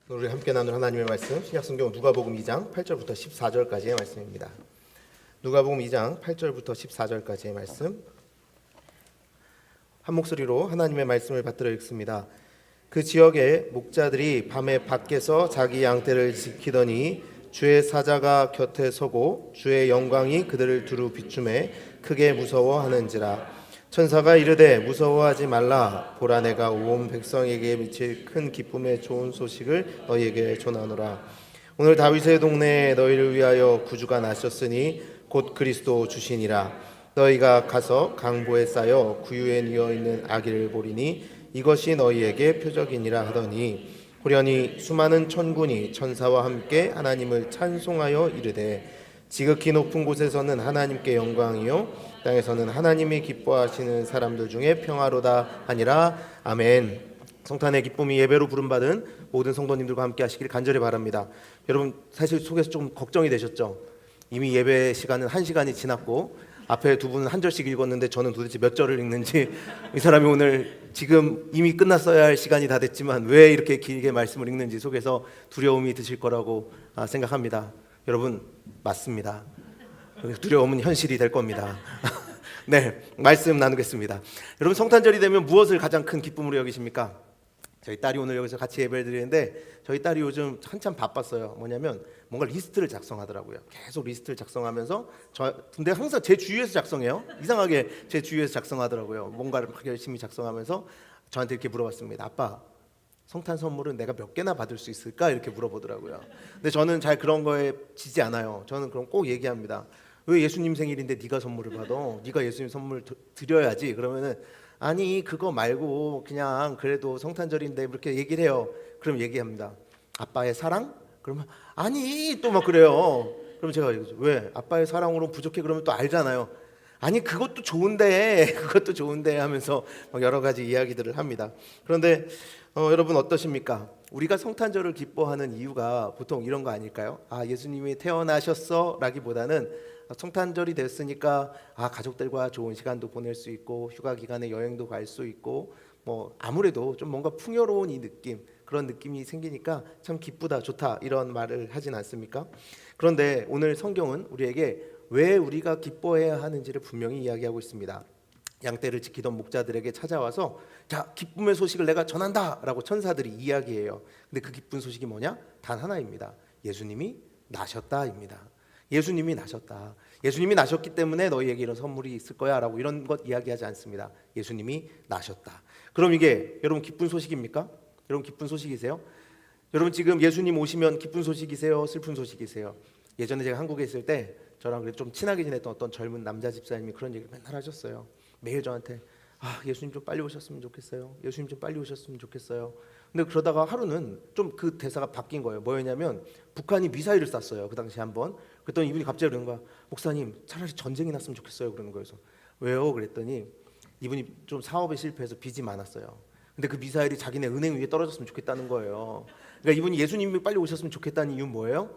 우리 함께 나눌 하나님의 말씀 신약성경 누가복음 2장 8절부터 14절까지의 말씀입니다. 누가복음 2장 8절부터 14절까지의 말씀 한 목소리로 하나님의 말씀을 받들어 읽습니다. 그 지역의 목자들이 밤에 밖에서 자기 양떼를 지키더니 주의 사자가 곁에 서고 주의 영광이 그들을 두루 비추매 크게 무서워하는지라. 천사가 이르되 무서워하지 말라. 보라, 내가 온 백성에게 미칠 큰 기쁨의 좋은 소식을 너희에게 전하노라. 오늘 다윗의 동네에 너희를 위하여 구주가 나셨으니 곧 그리스도 주시니라. 너희가 가서 강보에 쌓여 구유에 뉘어 있는 아기를 보리니 이것이 너희에게 표적이니라 하더니, 호련히 수많은 천군이 천사와 함께 하나님을 찬송하여 이르되, 지극히 높은 곳에서는 하나님께 영광이요 땅에서는 하나님이 기뻐하시는 사람들 중에 평화로다 하니라. 아멘. 성탄의 기쁨이 예배로 부름받은 모든 성도님들과 함께 하시길 간절히 바랍니다. 여러분, 사실 속에서 좀 걱정이 되셨죠? 이미 예배 시간은 1시간이 지났고 앞에 두 분은 한 절씩 읽었는데 저는 도대체 몇 절을 읽는지, 이 사람이 오늘 지금 이미 끝났어야 할 시간이 다 됐지만 왜 이렇게 길게 말씀을 읽는지 속에서 두려움이 드실 거라고 생각합니다. 여러분, 맞습니다. 두려움은 현실이 될 겁니다. 네, 말씀 나누겠습니다. 여러분, 성탄절이 되면 무엇을 가장 큰 기쁨으로 여기십니까? 저희 딸이 오늘 여기서 같이 예배를 드리는데 저희 딸이 요즘 한참 바빴어요. 뭐냐면 뭔가 리스트를 작성하더라고요. 계속 리스트를 작성하면서 근데 항상 제 주위에서 작성해요. 이상하게 제 주위에서 작성하더라고요. 뭔가를 막 열심히 작성하면서 저한테 이렇게 물어봤습니다. 아빠, 성탄 선물은 내가 몇 개나 받을 수 있을까? 이렇게 물어보더라고요. 근데 저는 잘 그런 거에 지지 않아요. 저는 그럼 꼭 얘기합니다. 왜 예수님 생일인데 네가 선물을 받아? 네가 예수님 선물 드려야지. 그러면은 아니, 그거 말고 그냥 그래도 성탄절인데 이렇게 얘기를 해요. 그럼 얘기합니다. 아빠의 사랑? 그러면 아니, 또 막 그래요. 그럼 제가 얘기하죠. 왜? 아빠의 사랑으로 부족해? 그러면 또 알잖아요. 아니, 그것도 좋은데 그것도 좋은데 하면서 막 여러 가지 이야기들을 합니다. 그런데 여러분 어떠십니까? 우리가 성탄절을 기뻐하는 이유가 보통 이런 거 아닐까요? 아, 예수님이 태어나셨어 라기보다는 성탄절이 됐으니까 가족들과 좋은 시간도 보낼 수 있고 휴가 기간에 여행도 갈 수 있고 뭐 아무래도 좀 뭔가 풍요로운 이 느낌, 그런 느낌이 생기니까 참 기쁘다, 좋다, 이런 말을 하진 않습니까? 그런데 오늘 성경은 우리에게 왜 우리가 기뻐해야 하는지를 분명히 이야기하고 있습니다. 양떼를 지키던 목자들에게 찾아와서 자, 기쁨의 소식을 내가 전한다 라고 천사들이 이야기해요. 근데 그 기쁜 소식이 뭐냐? 단 하나입니다. 예수님이 나셨다입니다. 예수님이 나셨다. 예수님이 나셨기 때문에 너희에게 이런 선물이 있을 거야 라고 이런 것 이야기하지 않습니다. 예수님이 나셨다. 그럼 이게 여러분 기쁜 소식입니까? 여러분 기쁜 소식이세요? 여러분 지금 예수님 오시면 기쁜 소식이세요? 슬픈 소식이세요? 예전에 제가 한국에 있을 때 저랑 좀 친하게 지냈던 어떤 젊은 남자 집사님이 그런 얘기를 맨날 하셨어요. 매일 저한테 예수님 좀 빨리 오셨으면 좋겠어요. 예수님 좀 빨리 오셨으면 좋겠어요. 근데 그러다가 하루는 좀 그 대사가 바뀐 거예요. 뭐였냐면 북한이 미사일을 쐈어요. 그 당시에 한번. 그랬더니 이분이 갑자기 그러는 거야. 목사님, 차라리 전쟁이 났으면 좋겠어요. 그러는 거예요. 그래서 왜요? 그랬더니 이분이 좀 사업에 실패해서 빚이 많았어요. 근데 그 미사일이 자기네 은행 위에 떨어졌으면 좋겠다는 거예요. 그러니까 이분이 예수님이 빨리 오셨으면 좋겠다는 이유는 뭐예요?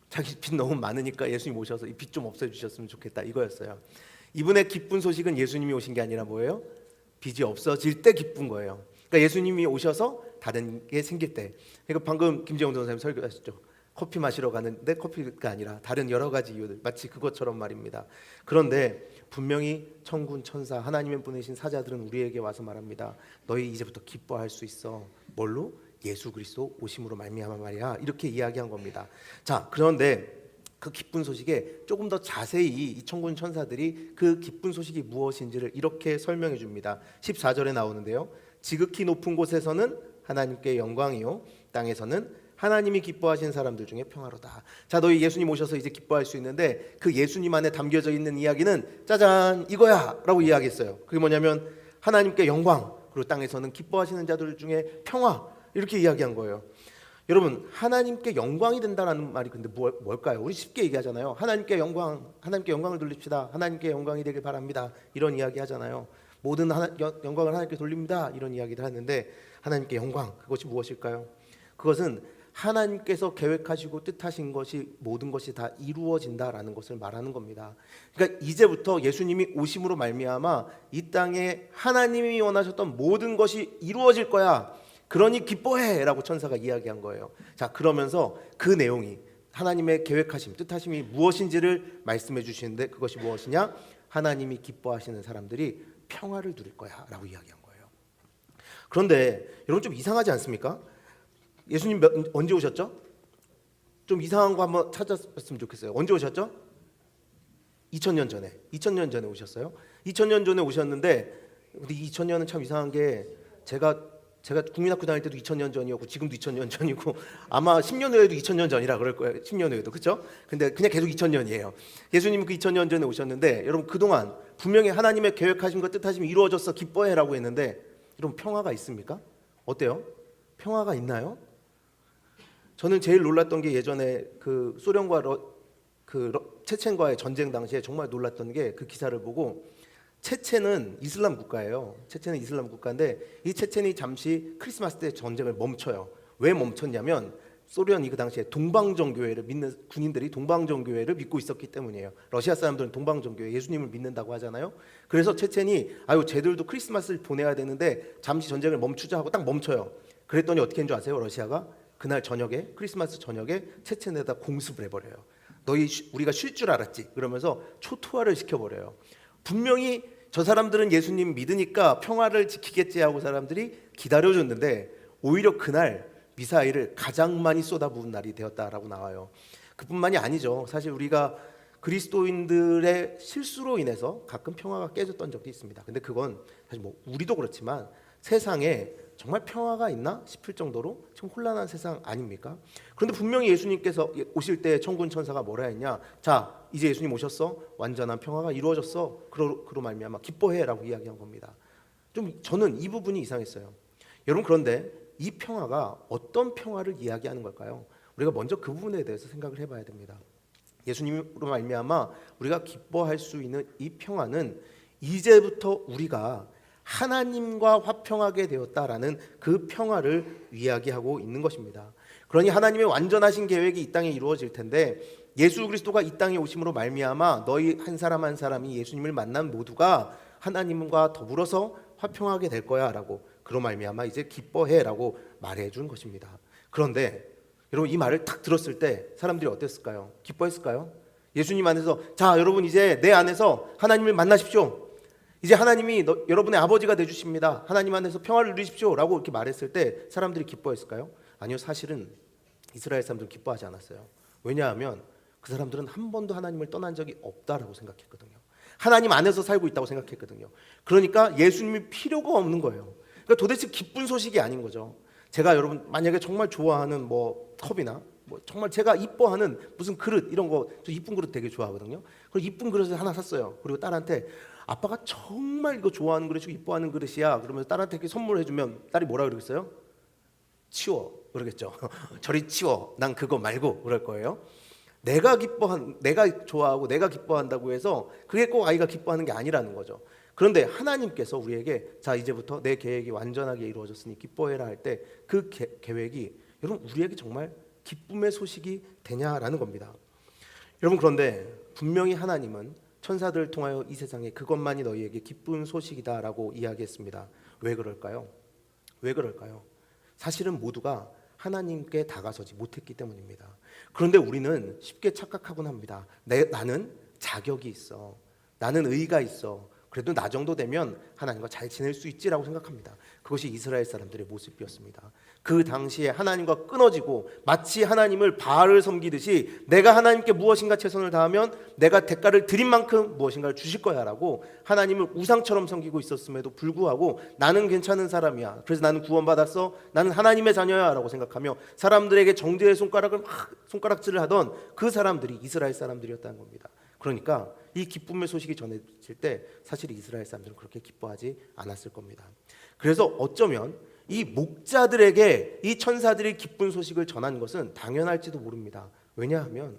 자기 빚 너무 많으니까 예수님 오셔서 이 빚 좀 없애주셨으면 좋겠다, 이거였어요. 이분의 기쁜 소식은 예수님이 오신 게 아니라 뭐예요? 빚이 없어질 때 기쁜 거예요. 그러니까 예수님이 오셔서 다른 게 생길 때. 그러니까 방금 김재홍 전사님 설교하셨죠. 커피 마시러 가는데 커피가 아니라 다른 여러 가지 이유들, 마치 그것처럼 말입니다. 그런데 분명히 천군 천사 하나님의 보내신 사자들은 우리에게 와서 말합니다. 너희 이제부터 기뻐할 수 있어. 뭘로? 예수 그리스도 오심으로 말미암아 말이야. 이렇게 이야기한 겁니다. 자, 그런데 그 기쁜 소식에 조금 더 자세히 이 천군 천사들이 그 기쁜 소식이 무엇인지를 이렇게 설명해 줍니다. 14절에 나오는데요. 지극히 높은 곳에서는 하나님께 영광이요 땅에서는 하나님이 기뻐하시는 사람들 중에 평화로다. 자, 너희 예수님 오셔서 이제 기뻐할 수 있는데 그 예수님 안에 담겨져 있는 이야기는 짜잔 이거야 라고 이야기했어요. 그게 뭐냐면 하나님께 영광, 그리고 땅에서는 기뻐하시는 자들 중에 평화, 이렇게 이야기한 거예요. 여러분, 하나님께 영광이 된다라는 말이 근데 뭘까요? 우리 쉽게 얘기하잖아요. 하나님께 영광을 돌립시다. 하나님께 영광이 되길 바랍니다. 이런 이야기 하잖아요. 모든 영광을 하나님께 돌립니다. 이런 이야기를 하는데 하나님께 영광, 그것이 무엇일까요? 그것은 하나님께서 계획하시고 뜻하신 것이 모든 것이 다 이루어진다라는 것을 말하는 겁니다. 그러니까 이제부터 예수님이 오심으로 말미암아 이 땅에 하나님이 원하셨던 모든 것이 이루어질 거야. 그러니 기뻐해라고 천사가 이야기한 거예요. 자, 그러면서 그 내용이 하나님의 계획하심, 뜻하심이 무엇인지를 말씀해 주시는데 그것이 무엇이냐? 하나님이 기뻐하시는 사람들이 평화를 누릴 거야라고 이야기한 거예요. 그런데 여러분 좀 이상하지 않습니까? 예수님 언제 오셨죠? 좀 이상한 거 한번 찾았으면 좋겠어요. 언제 오셨죠? 2000년 전에 오셨어요. 2000년 전에 오셨는데 근데 2000년은 참 이상한 게 제가 국민학교 다닐 때도 2000년 전이었고 지금도 2000년 전이고 아마 10년 후에도 2000년 전이라 그럴 거예요. 10년 후에도. 그렇죠? 근데 그냥 계속 2000년이에요. 예수님은 그 2000년 전에 오셨는데 여러분 그동안 분명히 하나님의 계획하신 것 뜻하심이 이루어졌어 기뻐해라고 했는데 여러분 평화가 있습니까? 어때요? 평화가 있나요? 저는 제일 놀랐던 게 예전에 그 소련과 체첸과의 전쟁 당시에 정말 놀랐던 게 그 기사를 보고 체첸은 이슬람 국가예요. 체첸은 이슬람 국가인데 이 체첸이 잠시 크리스마스 때 전쟁을 멈춰요. 왜 멈췄냐면 소련이 그 당시에 동방정교회를 믿는 군인들이 동방정교회를 믿고 있었기 때문이에요. 러시아 사람들은 동방정교회 예수님을 믿는다고 하잖아요. 그래서 체첸이 쟤들도 크리스마스를 보내야 되는데 잠시 전쟁을 멈추자 하고 딱 멈춰요. 그랬더니 어떻게 한 줄 아세요? 러시아가 그날 저녁에 크리스마스 저녁에 체첸에다 공습을 해버려요. 우리가 쉴 줄 알았지? 그러면서 초토화를 시켜버려요. 분명히 저 사람들은 예수님 믿으니까 평화를 지키겠지 하고 사람들이 기다려줬는데 오히려 그날 미사일을 가장 많이 쏟아부은 날이 되었다라고 나와요. 그뿐만이 아니죠. 사실 우리가 그리스도인들의 실수로 인해서 가끔 평화가 깨졌던 적도 있습니다. 근데 그건 사실 뭐 우리도 그렇지만 세상에 정말 평화가 있나 싶을 정도로 좀 혼란한 세상 아닙니까? 그런데 분명히 예수님께서 오실 때 천군 천사가 뭐라 했냐? 자, 이제 예수님 오셨어. 완전한 평화가 이루어졌어. 그로 말미암아 기뻐해라고 이야기한 겁니다. 좀 저는 이 부분이 이상했어요. 여러분 그런데 이 평화가 어떤 평화를 이야기하는 걸까요? 우리가 먼저 그 부분에 대해서 생각을 해봐야 됩니다. 예수님으로 말미암아 우리가 기뻐할 수 있는 이 평화는 이제부터 우리가 하나님과 화평하게 되었다라는 그 평화를 이야기하고 있는 것입니다. 그러니 하나님의 완전하신 계획이 이 땅에 이루어질 텐데 예수 그리스도가 이 땅에 오심으로 말미암아 너희 한 사람 한 사람이 예수님을 만난 모두가 하나님과 더불어서 화평하게 될 거야라고 그로 말미암아 이제 기뻐해라고 말해 준 것입니다. 그런데 여러분 이 말을 딱 들었을 때 사람들이 어땠을까요? 기뻐했을까요? 예수님 안에서 자 여러분 이제 내 안에서 하나님을 만나십시오. 이제 하나님이 여러분의 아버지가 되주십니다. 하나님 안에서 평화를 누리십시오 라고 이렇게 말했을 때 사람들이 기뻐했을까요? 아니요. 사실은 이스라엘 사람들은 기뻐하지 않았어요. 왜냐하면 그 사람들은 한 번도 하나님을 떠난 적이 없다라고 생각했거든요. 하나님 안에서 살고 있다고 생각했거든요. 그러니까 예수님이 필요가 없는 거예요. 그러니까 도대체 기쁜 소식이 아닌 거죠. 제가 여러분 만약에 정말 좋아하는 뭐 컵이나 뭐 정말 제가 이뻐하는 무슨 그릇 이런 거 저 이쁜 그릇 되게 좋아하거든요. 그리고 이쁜 그릇을 하나 샀어요. 그리고 딸한테 아빠가 정말 이거 좋아하는 그릇이고 이뻐하는 그릇이야. 그러면서 딸한테 이렇게 선물해주면 딸이 뭐라 그러겠어요? 치워 그러겠죠. 저리 치워. 난 그거 말고 그럴 거예요. 내가 좋아하고 내가 기뻐한다고 해서 그게 꼭 아이가 기뻐하는 게 아니라는 거죠. 그런데 하나님께서 우리에게 자 이제부터 내 계획이 완전하게 이루어졌으니 기뻐해라 할 때 그 계획이 여러분 우리에게 정말 기쁨의 소식이 되냐라는 겁니다. 여러분 그런데 분명히 하나님은 천사들을 통하여 이 세상에 그것만이 너희에게 기쁜 소식이다라고 이야기했습니다. 왜 그럴까요? 왜 그럴까요? 사실은 모두가 하나님께 다가서지 못했기 때문입니다. 그런데 우리는 쉽게 착각하곤 합니다. 나는 자격이 있어. 나는 의의가 있어. 그래도 나 정도 되면 하나님과 잘 지낼 수 있지라고 생각합니다. 그것이 이스라엘 사람들의 모습이었습니다. 그 당시에 하나님과 끊어지고 마치 하나님을 바알을 섬기듯이 내가 하나님께 무엇인가 최선을 다하면 내가 대가를 드린 만큼 무엇인가를 주실 거야 라고 하나님을 우상처럼 섬기고 있었음에도 불구하고 나는 괜찮은 사람이야. 그래서 나는 구원받았어. 나는 하나님의 자녀야 라고 생각하며 사람들에게 정죄의 손가락질을 하던 그 사람들이 이스라엘 사람들이었다는 겁니다. 그러니까 이 기쁨의 소식이 전해질 때 사실 이스라엘 사람들은 그렇게 기뻐하지 않았을 겁니다. 그래서 어쩌면 이 목자들에게 이 천사들이 기쁜 소식을 전한 것은 당연할지도 모릅니다. 왜냐하면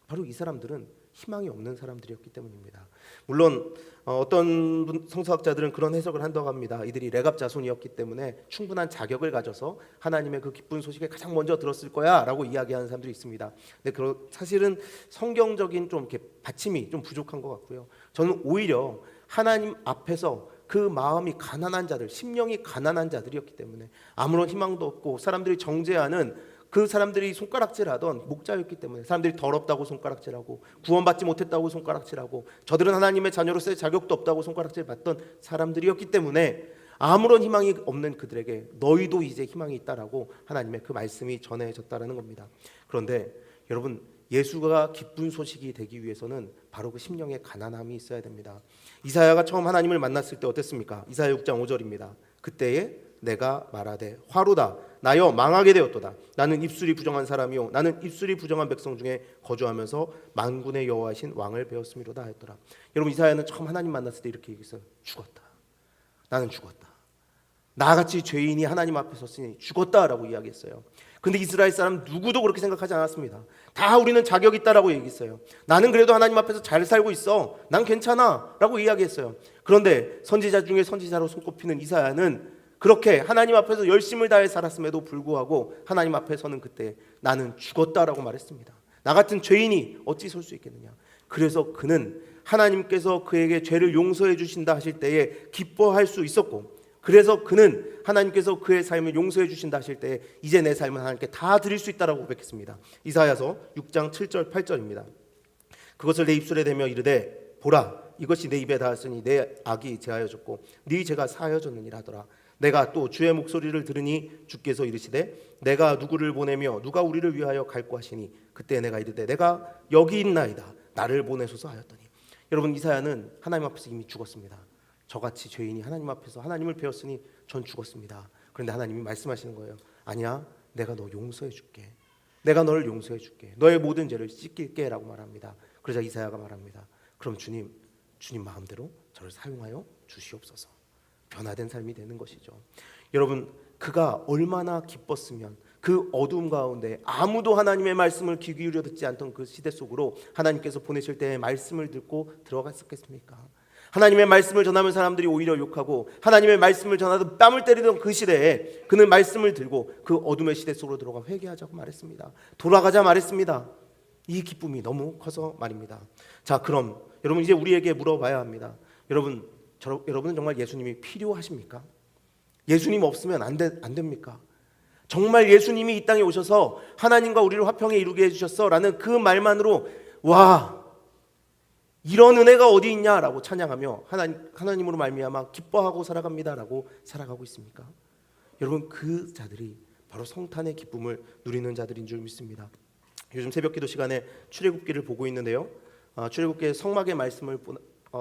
바로 이 사람들은 희망이 없는 사람들이었기 때문입니다. 물론 어떤 성서학자들은 그런 해석을 한다고 합니다. 이들이 레갑 자손이었기 때문에 충분한 자격을 가져서 하나님의 그 기쁜 소식을 가장 먼저 들었을 거야 라고 이야기하는 사람들이 있습니다. 근데 사실은 성경적인 좀 이렇게 받침이 좀 부족한 것 같고요. 저는 오히려 하나님 앞에서 그 마음이 가난한 자들, 심령이 가난한 자들이었기 때문에 아무런 희망도 없고 사람들이 정죄하는 그 사람들이 손가락질하던 목자였기 때문에 사람들이 더럽다고 손가락질하고 구원받지 못했다고 손가락질하고 저들은 하나님의 자녀로서의 자격도 없다고 손가락질 받던 사람들이었기 때문에 아무런 희망이 없는 그들에게 너희도 이제 희망이 있다라고 하나님의 그 말씀이 전해졌다라는 겁니다. 그런데 여러분, 예수가 기쁜 소식이 되기 위해서는 바로 그 심령의 가난함이 있어야 됩니다. 이사야가 처음 하나님을 만났을 때 어땠습니까? 이사야 6장 5절입니다. 그때에 내가 말하되 화로다 나여 망하게 되었도다. 나는 입술이 부정한 사람이요 나는 입술이 부정한 백성 중에 거주하면서 만군의 여호와이신 왕을 배웠음이로다 했더라. 여러분, 이사야는 처음 하나님 만났을 때 이렇게 얘기했어요. 죽었다. 나는 죽었다. 나같이 죄인이 하나님 앞에 섰으니 죽었다라고 이야기했어요. 근데 이스라엘 사람 누구도 그렇게 생각하지 않았습니다. 다 우리는 자격 있다라고 얘기했어요. 나는 그래도 하나님 앞에서 잘 살고 있어. 난 괜찮아 라고 이야기했어요. 그런데 선지자 중에 선지자로 손꼽히는 이사야는 그렇게 하나님 앞에서 열심을 다해 살았음에도 불구하고 하나님 앞에 서는 그때 나는 죽었다라고 말했습니다. 나 같은 죄인이 어찌 설 수 있겠느냐. 그래서 그는 하나님께서 그에게 죄를 용서해 주신다 하실 때에 기뻐할 수 있었고, 그래서 그는 하나님께서 그의 삶을 용서해 주신다 하실 때에 이제 내 삶은 하나님께 다 드릴 수 있다라고 고백했습니다. 이사야서 6장 7절 8절입니다. 그것을 내 입술에 대며 이르되 보라 이것이 내 입에 닿았으니 내 악이 제하여졌고 네 죄가 사하여졌느니라 하더라. 내가 또 주의 목소리를 들으니 주께서 이르시되 내가 누구를 보내며 누가 우리를 위하여 갈고 하시니 그때 내가 이르되 내가 여기 있나이다 나를 보내소서 하였더니. 여러분, 이사야는 하나님 앞에서 이미 죽었습니다. 저같이 죄인이 하나님 앞에서 하나님을 배웠으니 전 죽었습니다. 그런데 하나님이 말씀하시는 거예요. 아니야, 내가 너 용서해 줄게. 내가 너를 용서해 줄게. 너의 모든 죄를 씻길게 라고 말합니다. 그러자 이사야가 말합니다. 그럼 주님 마음대로 저를 사용하여 주시옵소서. 변화된 삶이 되는 것이죠. 여러분, 그가 얼마나 기뻤으면 그 어두움 가운데 아무도 하나님의 말씀을 귀 기울여 듣지 않던 그 시대 속으로 하나님께서 보내실 때의 말씀을 듣고 들어갔었겠습니까? 하나님의 말씀을 전하면 사람들이 오히려 욕하고 하나님의 말씀을 전하다 땀을 때리던 그 시대에 그는 말씀을 들고 그 어둠의 시대 속으로 들어가 회개하자고 말했습니다. 돌아가자 말했습니다. 이 기쁨이 너무 커서 말입니다. 자, 그럼 여러분 이제 우리에게 물어봐야 합니다. 여러분은 정말 예수님이 필요하십니까? 예수님 없으면 안 됩니까? 정말 예수님이 이 땅에 오셔서 하나님과 우리를 화평에 이루게 해주셨어 라는 그 말만으로 와, 이런 은혜가 어디 있냐라고 찬양하며 하나님으로 말미암아 기뻐하고 살아갑니다라고 살아가고 있습니까? 여러분, 그 자들이 바로 성탄의 기쁨을 누리는 자들인 줄 믿습니다. 요즘 새벽기도 시간에 출애굽기를 보고 있는데요. 출애굽기의 성막의 말씀을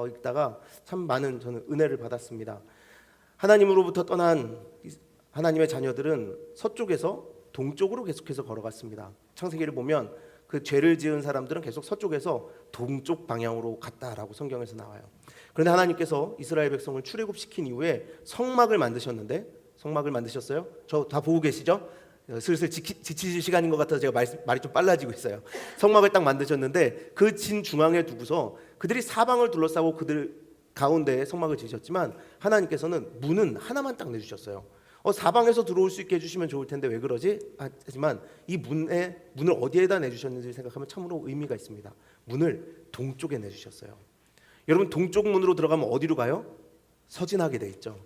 읽다가 참 많은 저는 은혜를 받았습니다. 하나님으로부터 떠난 하나님의 자녀들은 서쪽에서 동쪽으로 계속해서 걸어갔습니다. 창세기를 보면 그 죄를 지은 사람들은 계속 서쪽에서 동쪽 방향으로 갔다라고 성경에서 나와요. 그런데 하나님께서 이스라엘 백성을 출애굽시킨 이후에 성막을 만드셨는데, 성막을 만드셨어요? 저 다 보고 계시죠? 슬슬 지치실 시간인 것 같아서 제가 말이 좀 빨라지고 있어요. 성막을 딱 만드셨는데 그 진 중앙에 두고서 그들이 사방을 둘러싸고 그들 가운데에 성막을 지으셨지만 하나님께서는 문은 하나만 딱 내주셨어요. 사방에서 들어올 수 있게 해주시면 좋을 텐데 왜 그러지? 하지만 이 문을 어디에다 내주셨는지 생각하면 참으로 의미가 있습니다. 문을 동쪽에 내주셨어요. 여러분, 동쪽 문으로 들어가면 어디로 가요? 서진하게 돼 있죠.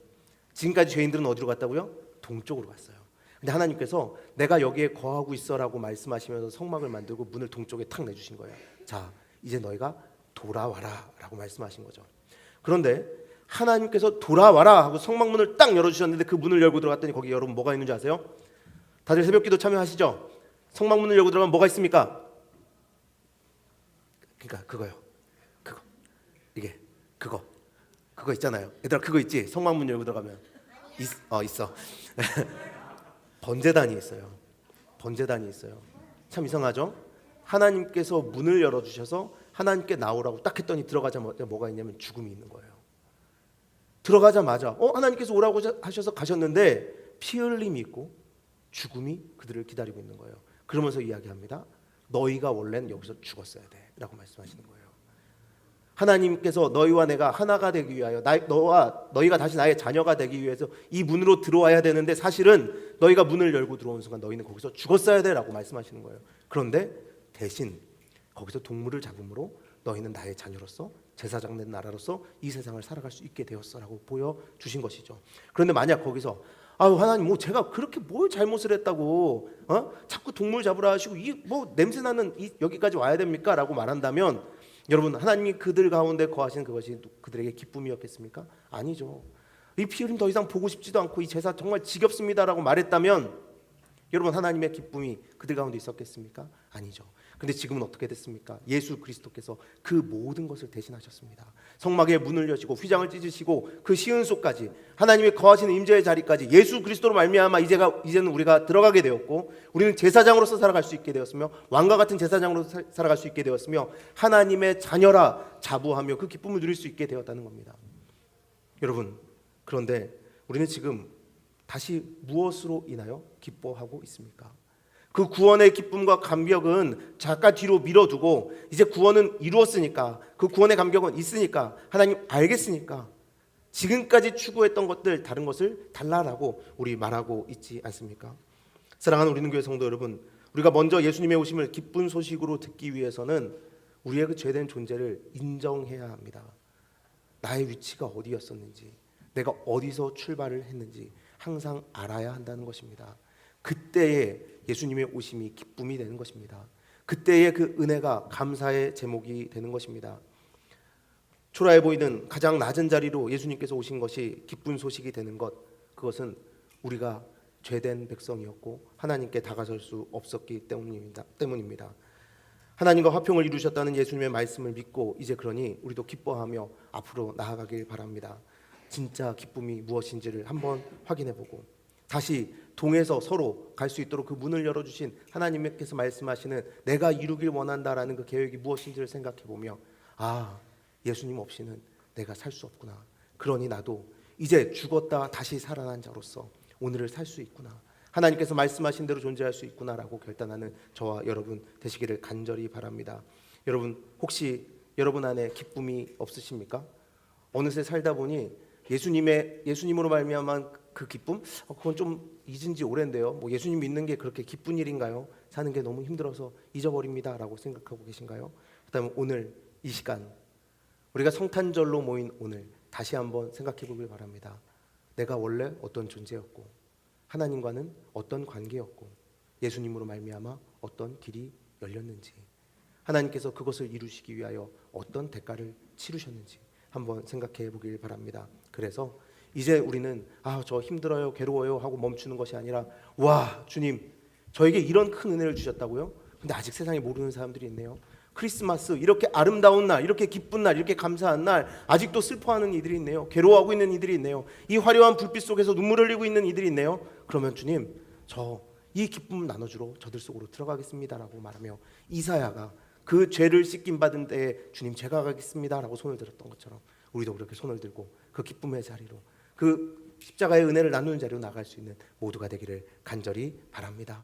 지금까지 죄인들은 어디로 갔다고요? 동쪽으로 갔어요. 근데 하나님께서 내가 여기에 거하고 있어라고 말씀하시면서 성막을 만들고 문을 동쪽에 탁 내주신 거예요. 자, 이제 너희가 돌아와라 라고 말씀하신 거죠. 그런데 하나님께서 돌아와라 하고 성막문을 딱 열어주셨는데 그 문을 열고 들어갔더니 거기 여러분 뭐가 있는지 아세요? 다들 새벽기도 참여하시죠? 성막문을 열고 들어가면 뭐가 있습니까? 그러니까 그거요. 그거 있잖아요. 얘들아, 그거 있지? 성막문 열고 들어가면 있어. 번제단이 있어요. 번제단이 있어요. 참 이상하죠? 하나님께서 문을 열어주셔서 하나님께 나오라고 딱 했더니 들어가자마자 뭐가 있냐면 죽음이 있는 거예요. 들어가자마자 하나님께서 오라고 하셔서 가셨는데 피 흘림이 있고 죽음이 그들을 기다리고 있는 거예요. 그러면서 이야기합니다. 너희가 원래는 여기서 죽었어야 돼 라고 말씀하시는 거예요. 하나님께서 너희와 내가 하나가 되기 위하여 너희가 다시 나의 자녀가 되기 위해서 이 문으로 들어와야 되는데 사실은 너희가 문을 열고 들어온 순간 너희는 거기서 죽었어야 돼 라고 말씀하시는 거예요. 그런데 대신 거기서 동물을 잡음으로 너희는 나의 자녀로서 제사장 된 나라로서 이 세상을 살아갈 수 있게 되었어라고 보여주신 것이죠. 그런데 만약 거기서 하나님 뭐 제가 그렇게 뭘 잘못을 했다고 자꾸 동물 잡으라 하시고 이 뭐 냄새나는 여기까지 와야 됩니까? 라고 말한다면 여러분, 하나님이 그들 가운데 거하시는 그것이 그들에게 기쁨이었겠습니까? 아니죠. 이 피 흘림 더 이상 보고 싶지도 않고 이 제사 정말 지겹습니다라고 말했다면 여러분, 하나님의 기쁨이 그들 가운데 있었겠습니까? 아니죠. 근데 지금은 어떻게 됐습니까? 예수 그리스도께서 그 모든 것을 대신하셨습니다. 성막의 문을 여시고 휘장을 찢으시고 그 시은소까지 하나님의 거하시는 임재의 자리까지 예수 그리스도로 말미암아 이제는 우리가 들어가게 되었고, 우리는 제사장으로서 살아갈 수 있게 되었으며 왕과 같은 제사장으로 살아갈 수 있게 되었으며 하나님의 자녀라 자부하며 그 기쁨을 누릴 수 있게 되었다는 겁니다. 여러분, 그런데 우리는 지금 다시 무엇으로 인하여 기뻐하고 있습니까? 그 구원의 기쁨과 감격은 잠깐 뒤로 밀어두고 이제 구원은 이루었으니까, 그 구원의 감격은 있으니까, 하나님 알겠으니까 지금까지 추구했던 것들 다른 것을 달라라고 우리 말하고 있지 않습니까? 사랑하는 우리 능교회 성도 여러분, 우리가 먼저 예수님의 오심을 기쁜 소식으로 듣기 위해서는 우리의 그 죄된 존재를 인정해야 합니다. 나의 위치가 어디였었는지, 내가 어디서 출발을 했는지 항상 알아야 한다는 것입니다. 그때에 예수님의 오심이 기쁨이 되는 것입니다. 그때의 그 은혜가 감사의 제목이 되는 것입니다. 초라해 보이는 가장 낮은 자리로 예수님께서 오신 것이 기쁜 소식이 되는 것, 그것은 우리가 죄된 백성이었고 하나님께 다가설 수 없었기 때문입니다. 하나님과 화평을 이루셨다는 예수님의 말씀을 믿고 이제 그러니 우리도 기뻐하며 앞으로 나아가길 바랍니다. 진짜 기쁨이 무엇인지를 한번 확인해보고 다시 동에서 서로 갈 수 있도록 그 문을 열어주신 하나님께서 말씀하시는 내가 이루길 원한다라는 그 계획이 무엇인지를 생각해보며 예수님 없이는 내가 살 수 없구나. 그러니 나도 이제 죽었다 다시 살아난 자로서 오늘을 살 수 있구나. 하나님께서 말씀하신 대로 존재할 수 있구나라고 결단하는 저와 여러분 되시기를 간절히 바랍니다. 여러분, 혹시 여러분 안에 기쁨이 없으십니까? 어느새 살다 보니 예수님으로 말미암은 그 기쁨? 그건 좀 잊은 지 오랜데요. 뭐 예수님 믿는 게 그렇게 기쁜 일인가요? 사는 게 너무 힘들어서 잊어버립니다라고 생각하고 계신가요? 그렇다면 오늘 이 시간 우리가 성탄절로 모인 오늘 다시 한번 생각해 보길 바랍니다. 내가 원래 어떤 존재였고 하나님과는 어떤 관계였고 예수님으로 말미암아 어떤 길이 열렸는지, 하나님께서 그것을 이루시기 위하여 어떤 대가를 치르셨는지 한번 생각해 보길 바랍니다. 그래서 이제 우리는 저 힘들어요, 괴로워요 하고 멈추는 것이 아니라 와, 주님 저에게 이런 큰 은혜를 주셨다고요? 근데 아직 세상에 모르는 사람들이 있네요. 크리스마스 이렇게 아름다운 날, 이렇게 기쁜 날, 이렇게 감사한 날 아직도 슬퍼하는 이들이 있네요. 괴로워하고 있는 이들이 있네요. 이 화려한 불빛 속에서 눈물을 흘리고 있는 이들이 있네요. 그러면 주님, 저 이 기쁨을 나눠주러 저들 속으로 들어가겠습니다라고 말하며 이사야가 그 죄를 씻김 받은 때에 주님 제가 가겠습니다라고 손을 들었던 것처럼 우리도 그렇게 손을 들고 그 기쁨의 자리로, 그 십자가의 은혜를 나누는 자리로 나갈 수 있는 모두가 되기를 간절히 바랍니다.